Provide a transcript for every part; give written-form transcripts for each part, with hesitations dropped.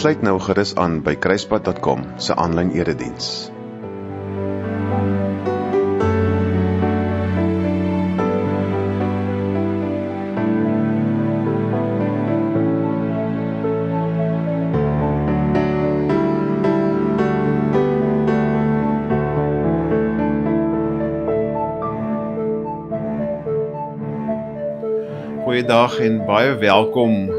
Sluit nou gerus aan by kruispad.com se aanlyn erediens. Goeiedag en baie welkom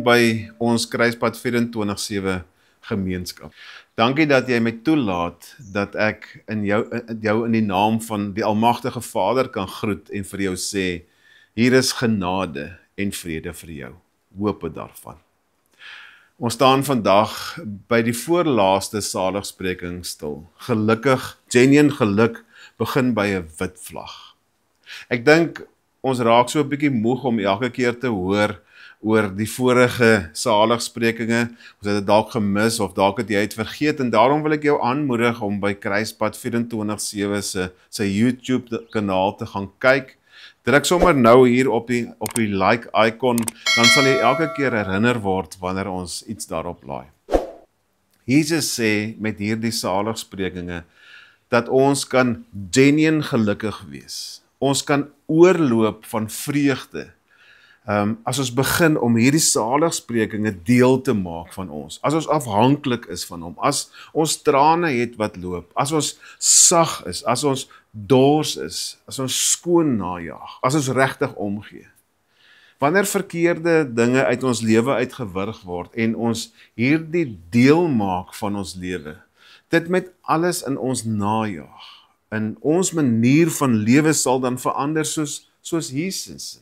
by ons Kruispad 24/7 gemeenskap. Dankie dat jy my toelaat dat ek jou in die naam van die Almagtige Vader kan groet en vir jou sê, hier is genade en vrede vir jou. Hoop daarvan. Ons staan vandag by die voorlaaste saligspreking stil. Gelukkig, genuine geluk begin by 'n wit vlag. Ek dink ons raak so 'n bietjie moeg om elke keer te hoor oor die vorige saligsprekinge. Ons het dit dalk gemis of dalk het jy het vergeet en daarom wil ek jou aanmoedig om by Kruispad 24/7 se YouTube kanaal te gaan kyk. Druk sommer nou hier op die like icon, dan sal jy elke keer herinner word wanneer ons iets daarop laai. Jesus sê met hierdie saligsprekinge dat ons kan genuine gelukkig wees. Ons kan oorloop van vreugde, as ons begin om hierdie saligsprekinge deel te maak van ons, as ons afhanklik is van hom, as ons trane het wat loop, as ons sag is, as ons dors is, as ons skoon najag, as ons regtig omgee. Wanneer verkeerde dinge uit ons lewe uitgewurg word en ons hierdie deel maak van ons lewe, dit met alles in ons najag, en ons manier van lewe sal dan verander soos Jesus.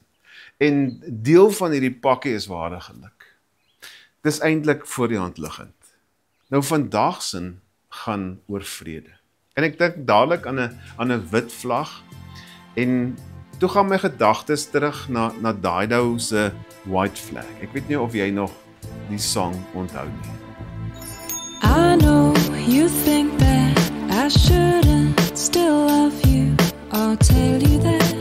En deel van hierdie pakkie is ware geluk. Dis eintlik voor die hand liggend. Nou vandag sin gaan oor vrede. En ek dink dadelik aan 'n wit vlag en toe gaan my gedagtes terug na Dido se White Flag. Ek weet nie of jy nog die song onthou nie. I know you think that I shouldn't still love you, I'll tell you that.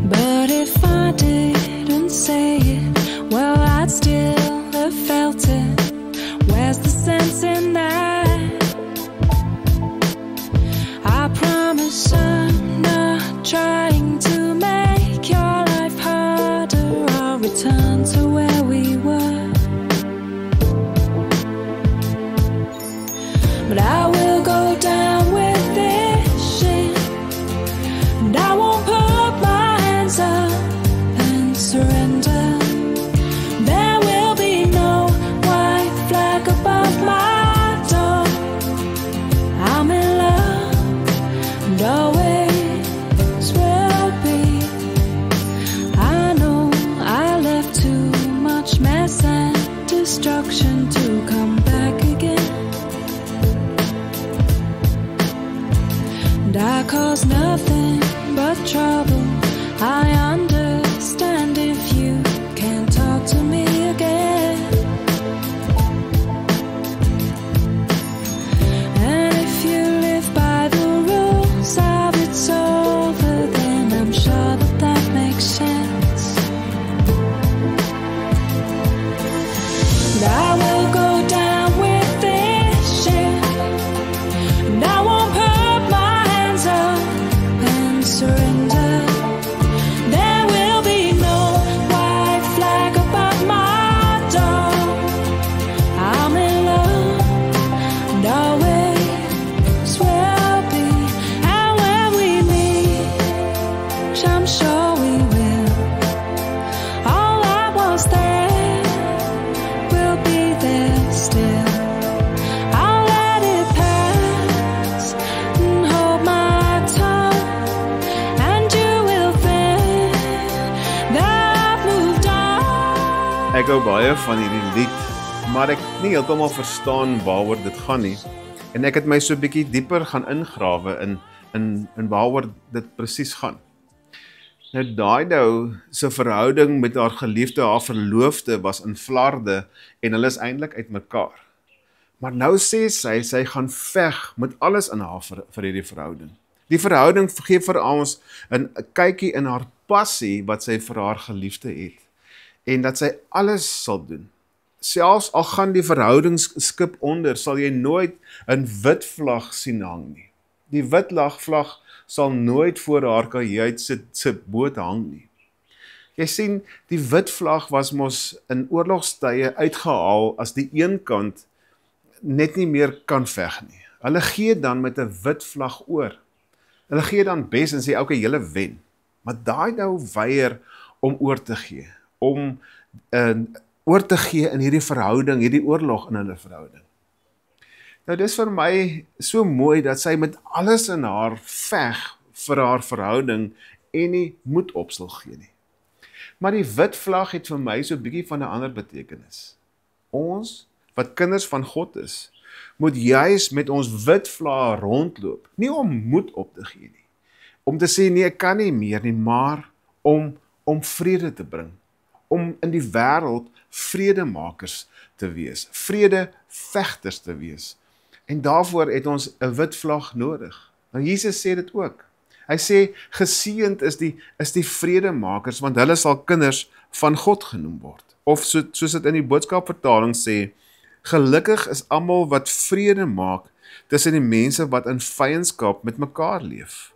But if I didn't say it, well, I'd still have felt it. Where's the sense in that? I promise I'm not trying to make your life harder. I'll return to where we were. But I will go down with this shit, and I won't put my hands up and surrender. There will be no white flag above my door. I'm in love and always will be. I know I left too much mess and destruction to come back again. I cause nothing but trouble. I understand if you can't talk to me again. And if you live by the rules of it's over, then I'm sure that makes sense. But I will go down with this shit, and I won't put my and surrender. There will be no white flag above my door. I'm in love and always will be. And when we meet, I'm sure we will, all that was there will be there still. Ek hou baie van hierdie lied, maar ek nie heeltemal verstaan waaroor dit gaan nie. En ek het my so 'n bietjie dieper gaan ingrawe in waaroor dit presies gaan. Nou Dido se verhouding met haar geliefde, haar verloofde, was in flarde en hulle is eintlik uitmekaar. Maar nou sê sy gaan veg met alles in haar vir hierdie verhouding. Die verhouding gee vir ons 'n kykie in haar passie wat sy vir haar geliefde het. en dat sy alles sal doen. Selfs al gaan die verhoudingsskip onder, sal jy nooit 'n wit vlag sien hang nie. Die wit vlag sal nooit voor haar kajuit se boot hang nie. Jy sien, die wit vlag was mos in oorlogstye uitgehaal as die een kant net nie meer kan veg nie. Hulle gee dan met 'n wit vlag oor. Hulle gee dan bes en sê, okay, julle wen. Maar daai nou weier om oor te gee, om oor te gee in hierdie verhouding, hierdie oorlog in hulle verhouding. Nou dis vir my so mooi dat sy met alles in haar veg vir haar verhouding en nie moed opsal gee nie. Maar die wit vlag het vir my so 'n bietjie van 'n ander betekenis. Ons, wat kinders van God is, moet juis met ons wit vlae rondloop, nie om moed op te gee nie, om te sê nee, ek kan nie meer nie, maar om vrede te bring, om in die wêreld vredemakers te wees, vredevegters te wees. En daarvoor het ons 'n wit vlag nodig. Nou Jesus sê dit ook. Hy sê, geseënd is die vredemakers, want hulle sal kinders van God genoem word. Of soos dit in die boodskapvertaling sê, gelukkig is almal wat vrede maak tussen die mense wat in vyandskap met mekaar leef.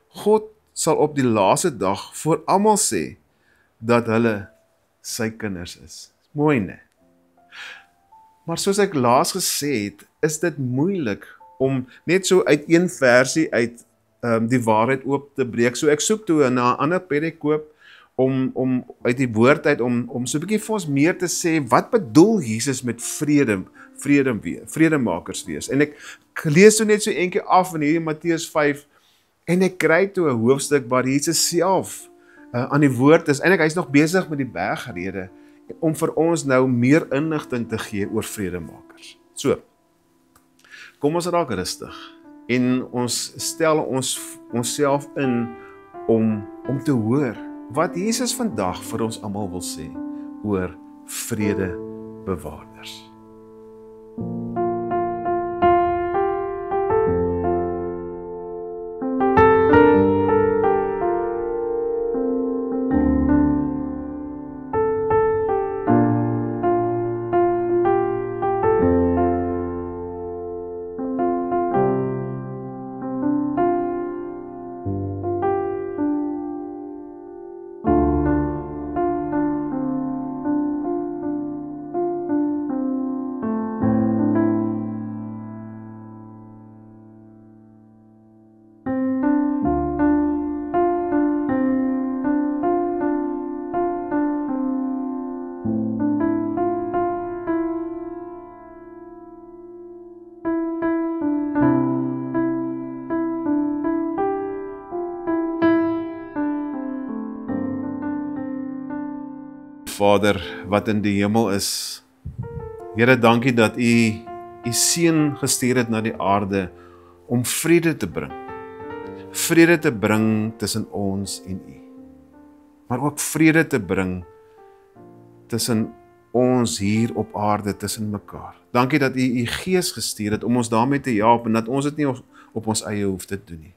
God sal op die laaste dag vir almal sê dat hulle sy kinders is. Mooi, né? Maar soos ek laas gesê het, is dit moeilik om net so uit een versie uit die waarheid oop te breek. So ek soek toe na 'n ander perikoop om uit die woord uit om so 'n bietjie vir ons meer te sê, wat bedoel Jesus met vredemakers wees? En ek lees so net so eentjie af in hierdie Matteus 5 en ek kry toe 'n hoofstuk waar Jesus self aan die woord is. Eintlik hy's nog besig met die bergrede om vir ons nou meer inligting te gee oor vredemakers. So, kom ons raak rustig en ons stel onsself in om te hoor wat Jesus vandag vir ons almal wil sê oor vredebewaarders. Vader wat in die hemel is, Here, dankie dat U seun gestuur het na die aarde om vrede te bring. Vrede te bring tussen ons en U. Maar ook vrede te bring tussen ons hier op aarde, tussen mekaar. Dankie dat U Gees gestuur het om ons daarmee te help en dat ons dit nie op ons eie hoef te doen nie.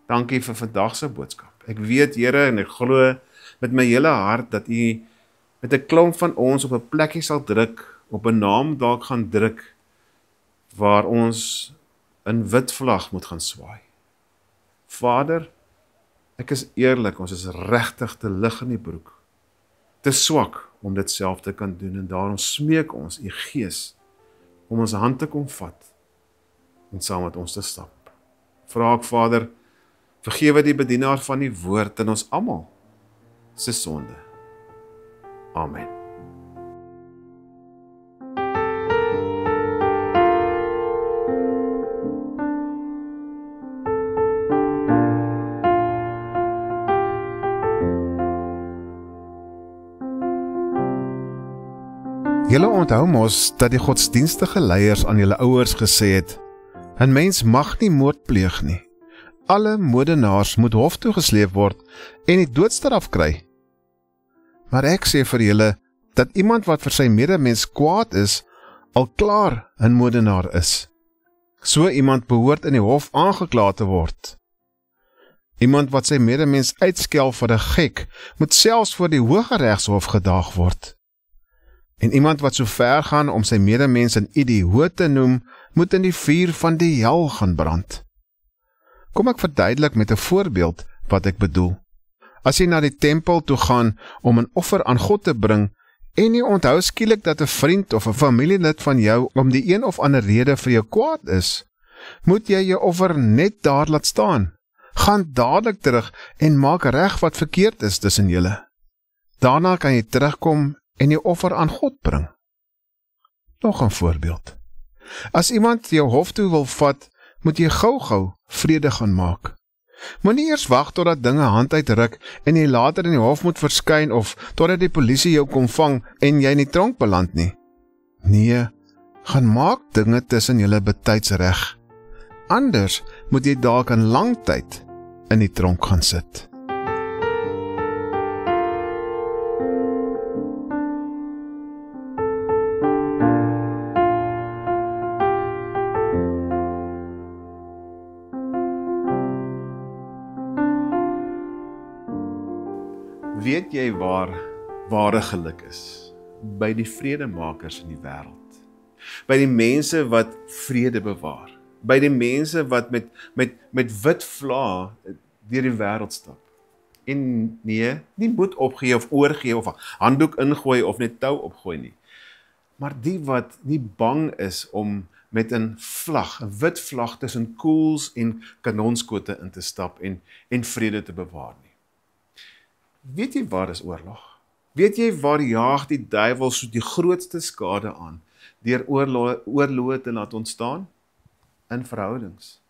Dankie vir vandag se boodskap. Ek weet, Here, en ek glo met my hele hart dat U met 'n klomp van ons op 'n plekkie sal druk, op 'n naam dalk gaan druk, waar ons 'n wit vlag moet gaan swaai. Vader, ek is eerlik, ons is regtig te lig in die broek, te swak om dit self te kan doen, en daarom smeek ons U Gees om ons hand te kom vat en saam met ons te stap. Vra ek, Vader, vergewe die bedienaar van die woord en ons almal se sonde. Amen. Julle onthou mos dat die godsdienstige leiers aan julle ouers gesê het, 'n mens mag nie moord pleeg nie. Alle moordenaars moet hof toe gesleep word en die doodstraf kry. Maar ek sê vir julle, dat iemand wat vir sy medemens kwaad is, al klaar 'n moordenaar is. So iemand behoort in die hof aangekla te word. Iemand wat sy medemens uitskel vir 'n gek, moet selfs voor die Hooggeregshof gedaag word. En iemand wat so ver gaan om sy medemens 'n idioot te noem, moet in die vuur van die hel gaan brand. Kom ek verduidelik met 'n voorbeeld wat ek bedoel. As jy na die tempel toe gaan om 'n offer aan God te bring, en jy onthou skielik dat 'n vriend of 'n familielid van jou om die een of ander rede vir jou kwaad is, moet jy jou offer net daar laat staan. Gaan dadelik terug en maak reg wat verkeerd is tussen julle. Daarna kan jy terugkom en jou offer aan God bring. Nog 'n voorbeeld. As iemand jou hof toe wil vat, moet jy gou-gou vrede gaan maak. Moenie eers wag totdat dinge hand uitruk en jy later in die hof moet verskyn of totdat die polisie jou kom vang en jy in die tronk beland nie. Nee, gaan maak dinge tussen julle betyds reg. Anders moet jy dalk 'n lang tyd in die tronk gaan sit. Weet jy waar ware geluk is? By die vredemakers in die wêreld. By die mense wat vrede bewaar. By die mense wat met wit vlae deur die wêreld stap. En nee, nie moed opgee of oorgee of 'n handdoek ingooi of net tou opgooi nie. Maar die wat nie bang is om met 'n wit vlag tussen koels en kanonskote in te stap en vrede te bewaar nie. Weet jy waar is oorlog? Weet jy waar jaag die duiwel so die grootste skade aan deur oorloë te laat ontstaan? In verhoudings.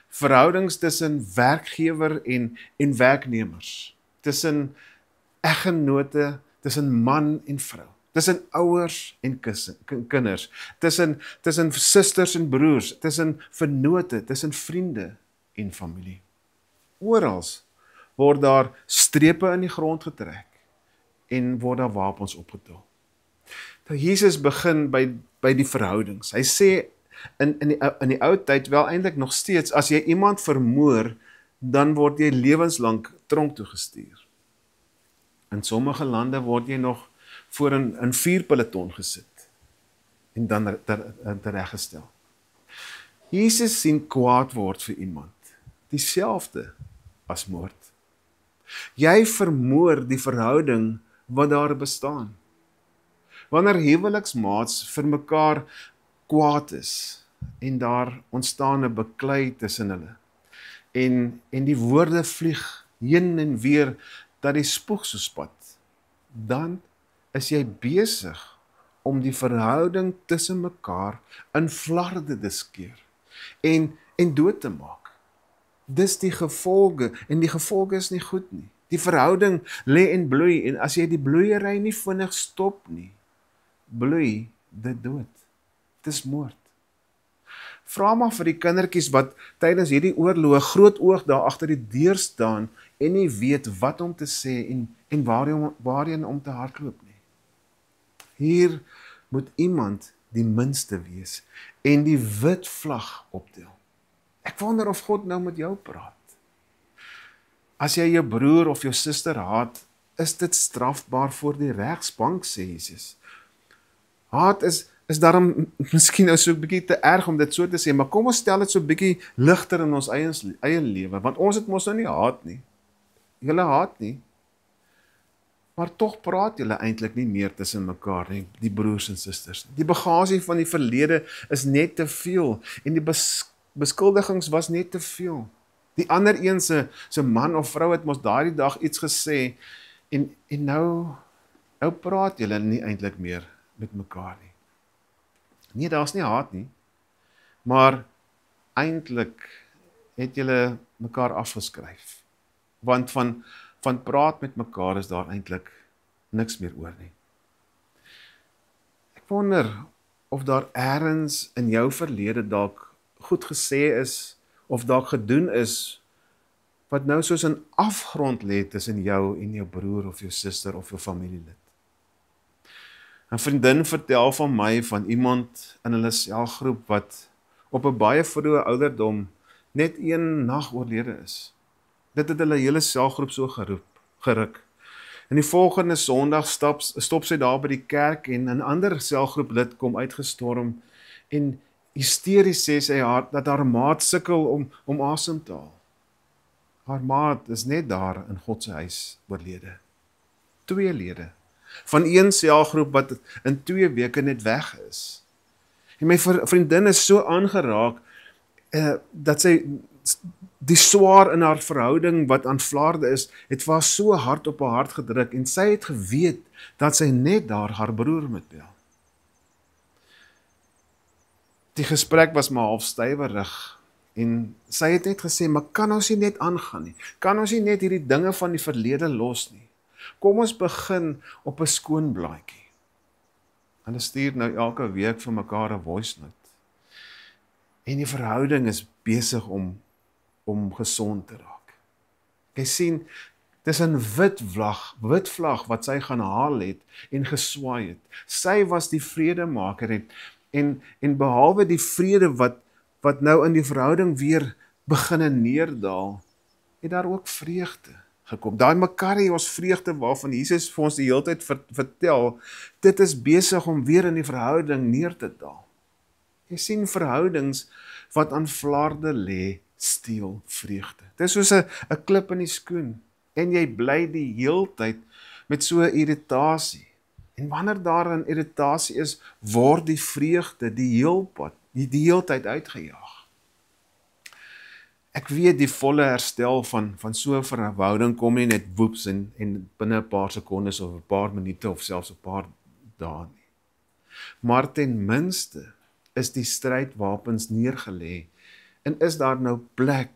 Verhoudings tussen werkgewer en werknemers, tussen eggenote, tussen man en vrou, tussen ouers en kinders, tussen susters en broers, tussen vennote, tussen vriende en familie. Orals word daar strepe in die grond getrek en word daar wapens opgetel. Nou Jesus begin by die verhoudings. Hy sê in die ou tyd wel eintlik nog steeds, as jy iemand vermoor, dan word jy lewenslang tronk toe gestuur. In sommige lande word jy nog voor 'n vuurpeloton gesit en dan tereggestel. Jesus sien kwaad word vir iemand, dieselfde as moord. Jy vermoor die verhouding wat daar bestaan. Wanneer huweliksmaats vir mekaar kwaad is en daar ontstaan 'n beklei tussen hulle en die woorde vlieg heen en weer dat die spoeg so spat, dan is jy besig om die verhouding tussen mekaar in flarde te skeer en dood te maak. Dis die gevolge, en die gevolge is nie goed nie. Die verhouding lê en bloei, en as jy die bloeiery nie vinnig stop nie, bloei dit dood. Dis moord. Vra maar vir die kindertjies wat tydens hierdie oorlog groot oog daar agter die deur staan en nie weet wat om te sê en waarheen om te hardloop nie. Hier moet iemand die minste wees en die wit vlag optel. Ek wonder of God nou met jou praat. As jy jou broer of jou suster haat, is dit strafbaar voor die regsbank, sê Jesus. Haat is daarom miskien nou so 'n bietjie te erg om dit so te sê, maar kom ons stel dit so 'n bietjie ligter in ons eie lewe, want ons het mos nou nie haat nie. Julle haat nie. Maar tog praat julle eintlik nie meer tussen mekaar nie, die broers en susters. Die bagasie van die verlede is net te veel en die beskuldigings was net te veel. Die ander een se man of vrou het mos daardie dag iets gesê en nou praat julle nie eintlik meer met mekaar nie. Nee, daar's nie haat nie, maar eintlik het julle mekaar afgeskryf. Want van praat met mekaar is daar eintlik niks meer oor nie. Ek wonder of daar eers in jou verlede dalk goed gesê is, of dalk gedoen is, wat nou soos 'n afgrond lê tussen jou en jou broer of jou suster of jou familielid. 'n vriendin vertel van my van iemand in hulle selgroep wat op 'n baie vroeë ouderdom net een nag oorlede is. Dit het hulle hele selgroep so geruk. En die volgende Sondag stop sy daar by die kerk en 'n ander selgroep lid kom uitgestorm en hysteries sê sy dat haar maat sukkel om asem te haal. Haar maat is net daar in God se huis oorlede. 2 lede van een selgroep wat in 2 weke net weg is. En my vriendin is so aangeraak dat sy die swaar in haar verhouding wat aanvaarde is, het vir haar so hard op haar hart gedruk en sy het geweet dat sy net daar haar broer moet bel. Die gesprek was maar half stywerig en sy het net gesê, maar kan ons nie net aangaan nie? Kan ons nie net hierdie dinge van die verlede los nie? Kom ons begin op 'n skoon blaadjie. Hulle stuur nou elke week vir mekaar 'n voice note. En die verhouding is besig om gesond te raak. Jy sien, dis 'n wit vlag wat sy gaan haal het en geswaai het. Sy was die vredemaker en behalwe die vrede wat nou in die verhouding weer beginne neerdaal, het daar ook vreugde gekom. Daai Makarios vreugde waarvan Jesus vir ons die hele tyd vertel, dit is besig om weer in die verhouding neer te daal. Jy sien, verhoudings wat aan vlaarde lê, steel vreugde. Dit is soos 'n klip in die skoen en jy bly die heeltyd met so 'n irritasie. En wanneer daar 'n irritasie is, word die vreugde die heeltyd uitgejaag. Ek weet die volle herstel van so 'n verhouding kom nie net woeps en binne 'n paar sekondes of 'n paar minute of selfs 'n paar dae nie. Maar ten minste is die strydwapens neergelê en is daar nou plek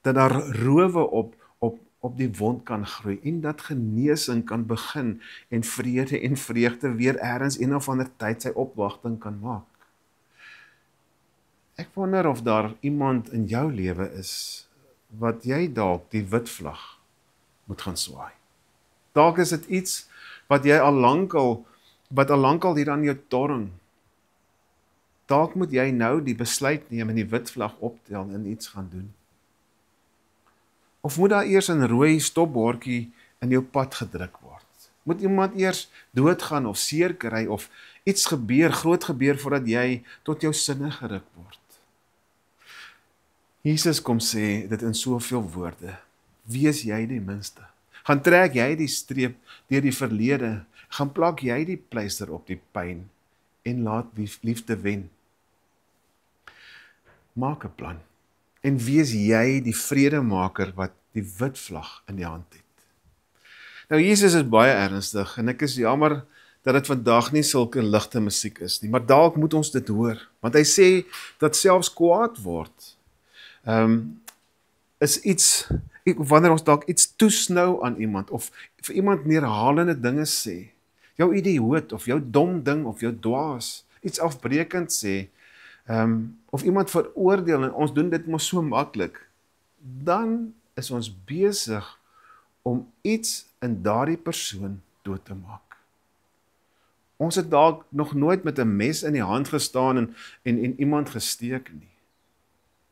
dat daar rowe op die wond kan groei en dat genesing kan begin en vrede en vreugde weer ergens een of ander tyd sy opwagting kan maak. Ek wonder of daar iemand in jou lewe is wat jy dalk die wit vlag moet gaan swaai. Dalk is dit iets wat jy al lankal hier aan jou torring. Dalk moet jy nou die besluit neem en die wit vlag optel en iets gaan doen. Of moet daar eers 'n rooi stopbordjie in jou pad gedruk word? Moet iemand eers doodgaan of seer kry of iets groot gebeur voordat jy tot jou sinne geruk word? Jesus kom sê dit in soveel woorde. Wees jy die minste. Gaan trek jy die streep deur die verlede, gaan plak jy die pleister op die pyn en laat liefde wen. Maak 'n plan en wees jy die vredemaker wat die wit vlag in die hand het. Nou Jesus is baie ernstig en ek is jammer dat dit vandag nie sulke ligte musiek is nie, maar dalk moet ons dit hoor, want hy sê dat selfs kwaad word is iets, wanneer ons dalk iets toesnou aan iemand of vir iemand neerhalende dinge sê, jou idioot of jou dom ding of jou dwaas, iets afbrekend sê, of iemand veroordeel en ons doen dit mos so maklik, dan is ons besig om iets in daardie persoon dood te maak. Ons het dalk nog nooit met 'n mes in die hand gestaan en iemand gesteek nie.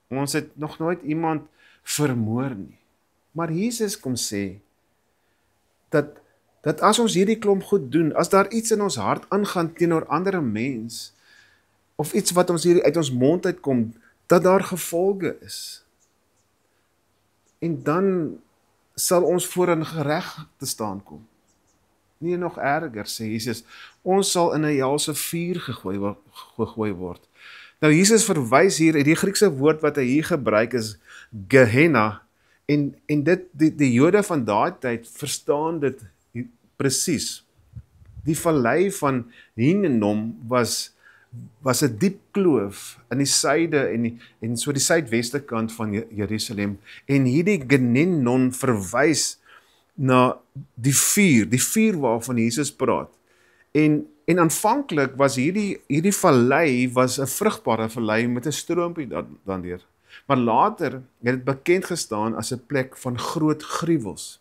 Ons het nog nooit iemand vermoor nie. Maar Jesus kom sê dat as ons hierdie klomp goed doen, as daar iets in ons hart aangaan teenoor ander mens, of iets wat ons hier uit ons mond uitkom, dat daar gevolge is. En dan sal ons voor 'n gereg te staan kom. Nee, nog erger, sê Jesus, ons sal in 'n helse vuur gegooi word. Nou Jesus verwys hier, die Griekse woord wat hy hier gebruik is Gehenna, en dit die Jode van daai tyd verstaan dit presies. Die vallei van Hinnom was 'n diep kloof in die suide en so die suidweste kant van Jerusalem, en hierdie Gehennon verwys na die vuur waarvan Jesus praat. En aanvanklik was hierdie vallei was 'n vrugbare vallei met 'n stroompie daardeur. Maar later het dit bekend gestaan as 'n plek van groot gruwels.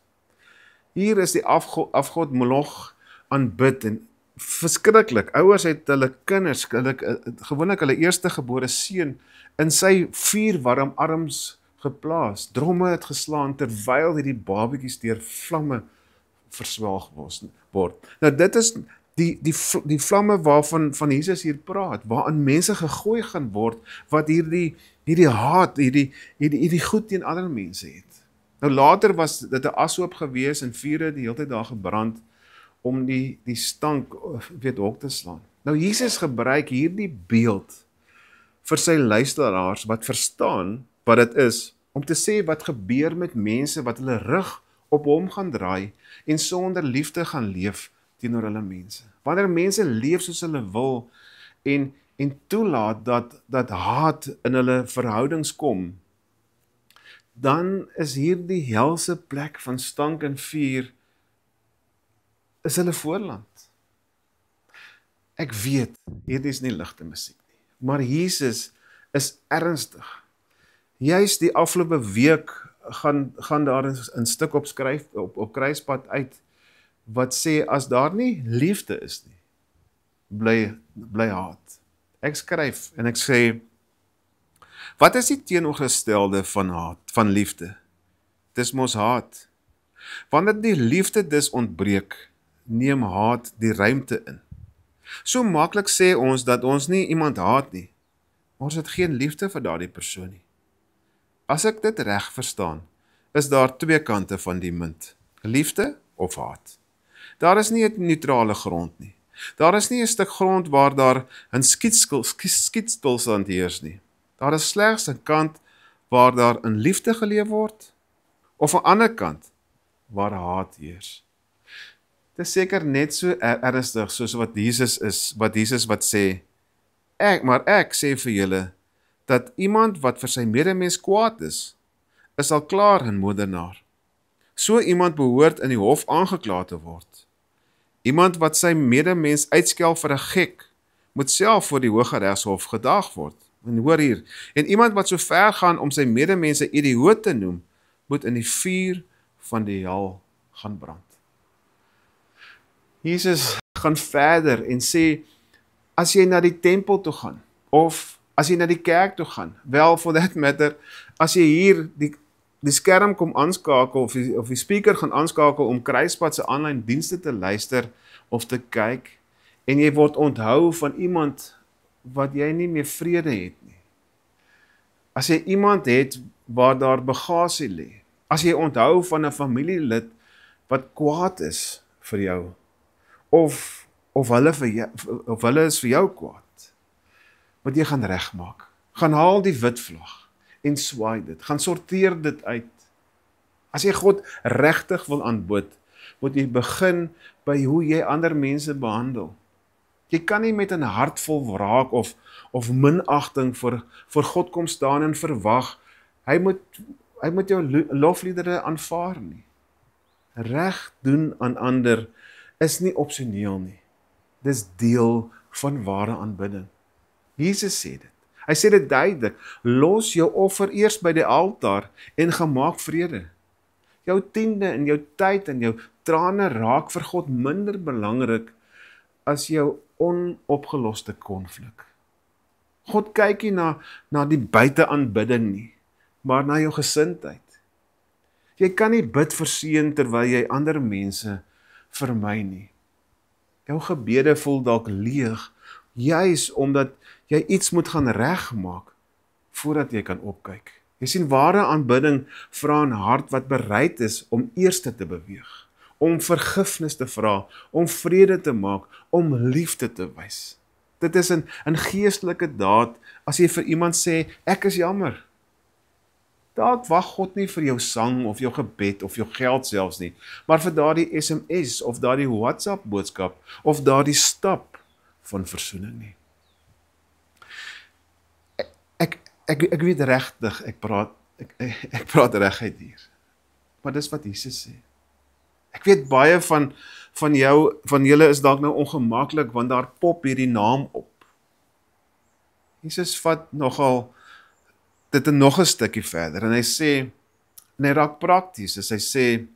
Hier is die afgod Moloch aanbid en verskriklik. Ouers het hulle gewoonlik hulle eerste gebore seun in sy vuurwarm arms geplaas. Dromme het geslaan terwyl hierdie babatjies deur vlamme verswelg word. Nou dit is die vlamme waarvan Jesus hier praat, waarin mense gegooi gaan word, wat hierdie haat, hierdie goed teen ander mense het. Nou later was dit 'n ashoop gewees en vure die hele tyd daar gebrand om die stank hok te slaan. Nou Jesus gebruik hierdie beeld vir sy luisteraars wat verstaan wat dit is, om te sê wat gebeur met mense wat hulle rug op hom gaan draai en sonder liefde gaan leef teenoor hulle mense. Wanneer mense leef soos hulle wil en toelaat dat haat in hulle verhoudings kom, dan is hierdie helse plek van stank en vuur is hulle voorland. Ek weet, hierdie is nie ligte musiek nie, maar Jesus is ernstig. Juist die afgelope week gaan daar 'n stuk opskryf op kruispad uit wat sê as daar nie liefde is nie, bly haat. Ek skryf en ek sê, wat is die teenoorgestelde van haat, van liefde? Dis mos haat. Wanneer die liefde dus ontbreek, neem haat die ruimte in. So maklik sê ons dat ons nie iemand haat nie, maar ons het geen liefde vir daardie persoon nie. As ek dit reg verstaan, is daar twee kante van die munt, liefde of haat. Daar is nie 'n neutrale grond nie. Daar is nie 'n stuk grond waar daar 'n skietstilstand heers nie. Daar is slegs 'n kant waar daar in liefde geleef word, of 'n ander kant waar haat heers. Dit is seker net so ernstig soos wat Jesus is, wat sê, ek sê vir julle, dat iemand wat vir sy medemens kwaad is al klaar 'n moordenaar. So iemand behoort in die hof aangekla te word. Iemand wat sy medemens uitskel vir 'n gek, moet self voor die Hooggeregshof gedaag word. En hoor hier, en iemand wat so ver gaan om sy medemense idioot te noem, moet in die vuur van die hel gaan brand. Jesus gaan verder en sê, as jy na die tempel toe gaan, of as jy na die kerk toe gaan, wel, for that matter, as jy hier die skerm kom aanskakel, of die speaker gaan aanskakel om Kruispad se aanlyn dienste te luister, of te kyk, en jy word onthou van iemand, wat jy nie meer vrede het nie. As jy iemand het, waar daar bagasie lê, as jy onthou van 'n familielid, wat kwaad is vir jou, of hulle is vir jou kwaad, wat jy gaan regmaak, gaan haal die wit vlag, en swaai dit, gaan sorteer dit uit. As jy God regtig wil aanbid, moet jy begin by hoe jy ander mense behandel. Jy kan nie met 'n hart vol wraak of minagting vir God kom staan en verwag, hy moet jou lofliedere aanvaar nie. Reg doen aan ander is nie opsioneel nie. Dis deel van ware aanbidding. Jesus sê dit. Hy sê dit duidelik, los jou offer eers by die altaar en gemaak vrede. Jou tiende en jou tyd en jou trane raak vir God minder belangrik as jou onopgeloste konflik. God kyk nie na die buiteaanbidding nie, maar na jou gesindheid. Jy kan nie bid vir seën terwyl jy ander mense vermy nie. Jou gebede voel dalk leeg, juis omdat jy iets moet gaan regmaak voordat jy kan opkyk. Jy sien, ware aanbidding vra 'n hart wat bereid is om eerste te beweeg, om vergifnis te vra, om vrede te maak, om liefde te wys. Dit is 'n geestelike daad as jy vir iemand sê, ek is jammer. Dalk wag God nie vir jou sang of jou gebed of jou geld selfs nie, maar vir daardie SMS of daardie WhatsApp boodskap of daardie stap van versoening nie. Ek weet regtig, ek praat reguit hier. Maar dis wat Jesus sê. Ek weet baie van julle is dalk nou ongemaklik, want daar pop hierdie naam op. Jesus vat nogal dit nog 'n stukkie verder, en hy sê, en hy raak prakties, as hy sê,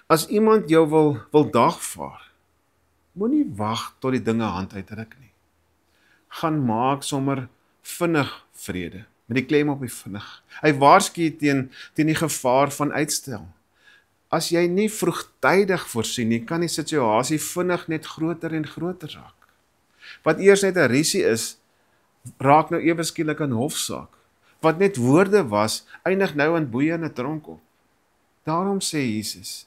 as iemand jou wil dagvaar, moenie wag tot die dinge hand uitruk nie. Gaan maak sommer vinnig vrede met die klem op die vinnig. Hy waarsku teen die gevaar van uitstel. As jy nie vroegtydig voorsien nie, kan die situasie vinnig net groter en groter raak. Wat eers net 'n risie is, raak nou ewe skielik 'n hofsaak. Wat net woorde was, eindig nou in boeie in 'n tronk op. Daarom sê Jesus,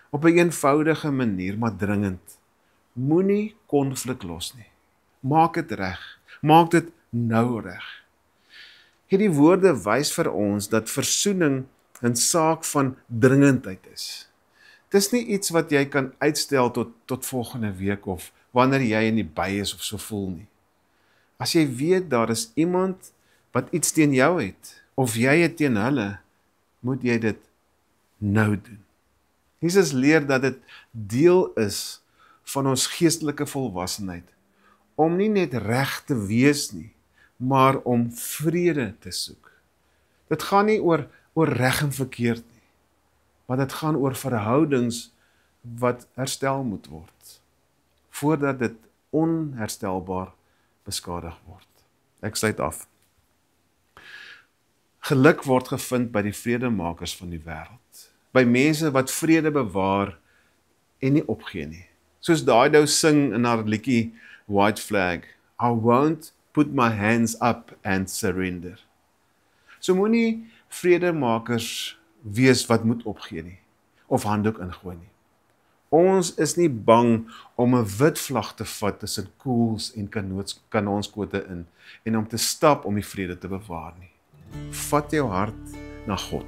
op 'n eenvoudige manier, maar dringend, moenie konflik los nie. Maak dit reg. Maak dit nou reg. Hierdie woorde wys vir ons dat versoening 'n saak van dringendheid is. Dis nie iets wat jy kan uitstel tot volgende week of wanneer jy in die by is of so voel nie. As jy weet daar is iemand wat iets teen jou het, of jy het teen hulle, moet jy dit nou doen. Jesus leer dat dit deel is van ons geestelike volwassenheid, om nie net reg te wees nie, maar om vrede te soek. Dit gaan nie oor reg en verkeerd nie, maar dit gaan oor verhoudings wat herstel moet word, voordat dit onherstelbaar beskadig word. Ek sluit af. Geluk word gevind by die vredemakers van die wêreld, by mense wat vrede bewaar en nie opgee nie. Soos Dido sing in haar liedjie White Flag, I won't put my hands up and surrender. So moenie vredemakers wees wat moet opgee nie, of handdoek ingooi nie. Ons is nie bang om 'n wit vlag te vat tussen koels en kanonskote in, en om te stap om die vrede te bewaar nie. Vat jou hart na God.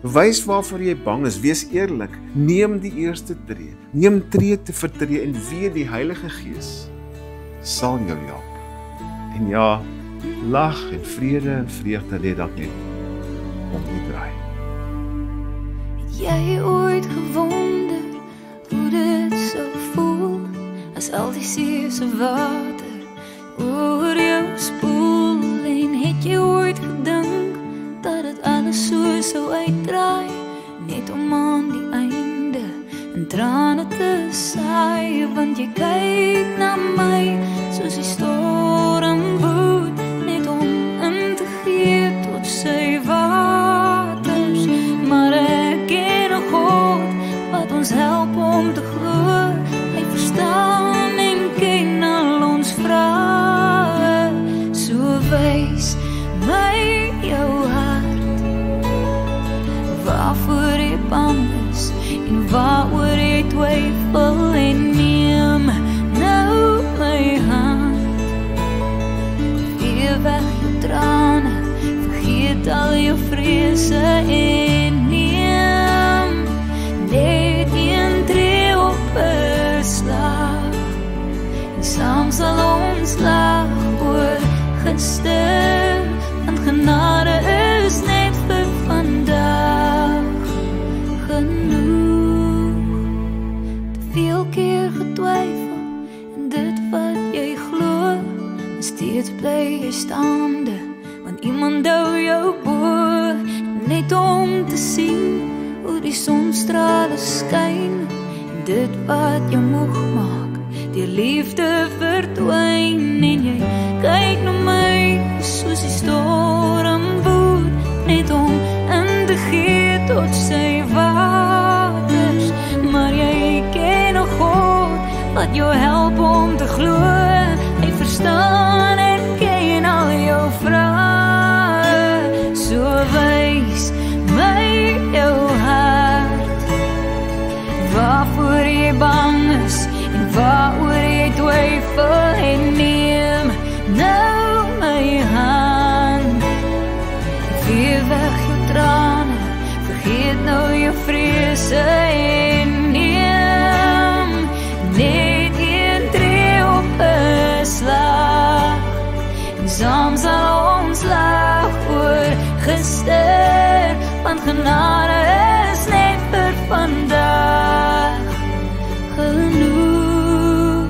Wys waarvoor jy bang is, wees eerlik, neem die eerste tree, neem tree te vir tree en weet die Heilige Gees sal jou help. En ja, lag en vrede en vreugde lê dalk net om die draai. Het jy ooit gewonder hoe dit sou voel as al die see se water oor jou spoel, en het jy ooit gedink dat dit alles so sou uitdraai, net om aan die einde in trane te saai, want jy kyk na my soos die storm woed, net om in te gee tot sy waters, maar ek ken 'n God wat ons help om te glo, hy verstaan en ken al ons vrae, so wys my jou hart, waarvoor jy bang is en waaroor jy twyfel, en neem nou my hand, vee weg jou trane, vergeet al jou vrese en neem net een tree op 'n slag, en saam sal ons lag oor gister, want genade is net vir vandag genoeg. Te veel keer getwyfel en dit wat jy glo, en steeds bly jy staande, want iemand hou jou bo, net om te sien hoe die sonstrale skyn, en dit wat jou moeg maak, die liefde verdwyn, en jy kyk na my soos die storm woed, net om in te gee tot sy waters, maar jy ken 'n God wat jou help om te glo, hy verstaan en ken al jou vrae, so wys my jou hart, waarvoor jy bang is en waaroor jy twyfel, en neem nou my hand, vee weg jou trane, vergeet nou jou vrese, en neem net een tree op 'n slag, en saam sal ons lag oor gister, want genade is net vir vandag genoeg,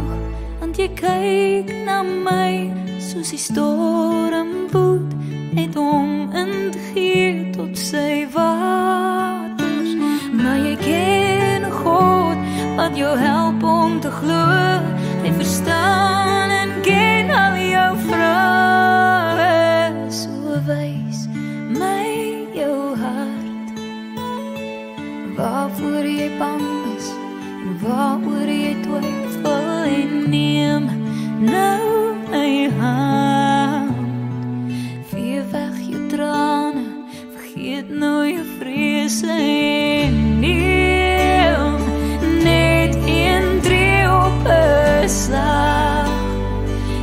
want jy kyk na my soos die storm woed, net om in te gee tot sy waters, maar jy ken 'n God wat jou help om te glo, hy verstaan en ken al jou vrae, so neem nou my hand. Vee weg jou trane, vergeet nou jou vrese en neem net een tree op 'n slag.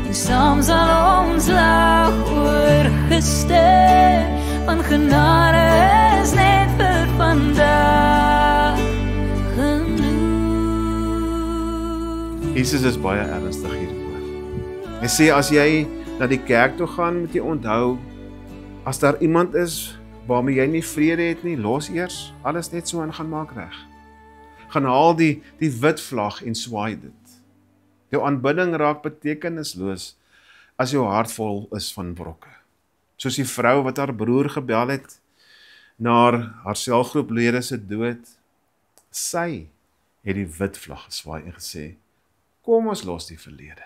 En saam sal ons lag oorgestel, want genade is net vir vandag genoeg. Jesus is baie ernstig hieroor. Hy sê as jy na die kerk toe gaan, moet jy onthou, as daar iemand is waarmee jy nie vrede het nie, los eers alles net so en gaan maak reg. Gaan haal die wit vlag en swaai dit. Jou aanbidding raak betekenisloos as jou hart vol is van brokke. Soos die vrou wat haar broer gebel het na haar selgroeplede se dood, sy het die wit vlag geswaai en gesê, kom ons los die verlede.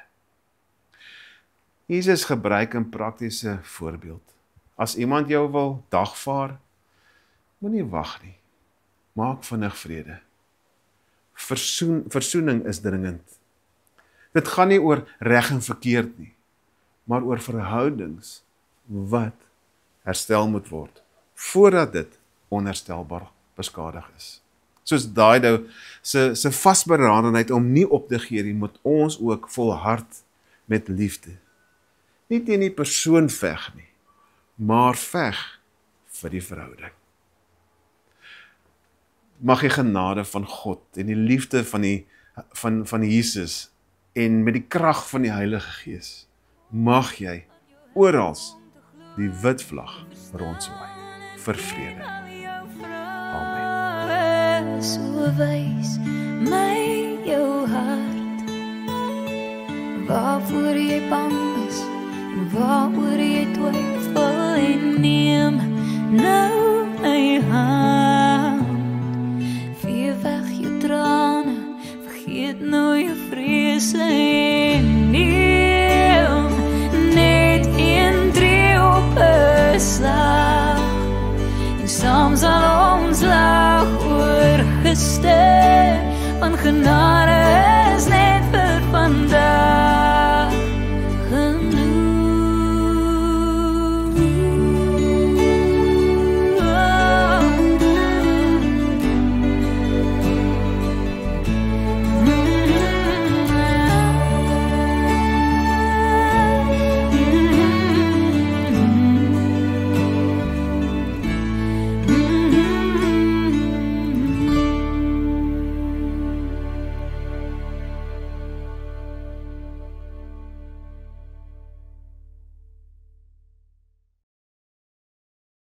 Jesus gebruik 'n praktiese voorbeeld. As iemand jou wil dagvaar, moenie wag nie. Maak vinnig vrede. Versoening is dringend. Dit gaan nie oor reg en verkeerd nie, maar oor verhoudings wat herstel moet word, voordat dit onherstelbaar beskadig is. Soos Dido se vasberadenheid om nie op te gee nie, moet ons ook volhard met liefde. Nie teen die persoon veg nie, maar veg vir die verhouding. Mag die genade van God en die liefde van Jesus en met die krag van die Heilige Gees, mag jy oral die wit vlag rondswaai vir vrede. Amen. So wys my jou hart, waarvoor jy bang is en waaroor jy twyfel, en neem nou my hand. Vee weg jou trane, vergeet nou jou vrese en neem net een tree op 'n slag. En saam sal ons lag oorgestel, want genade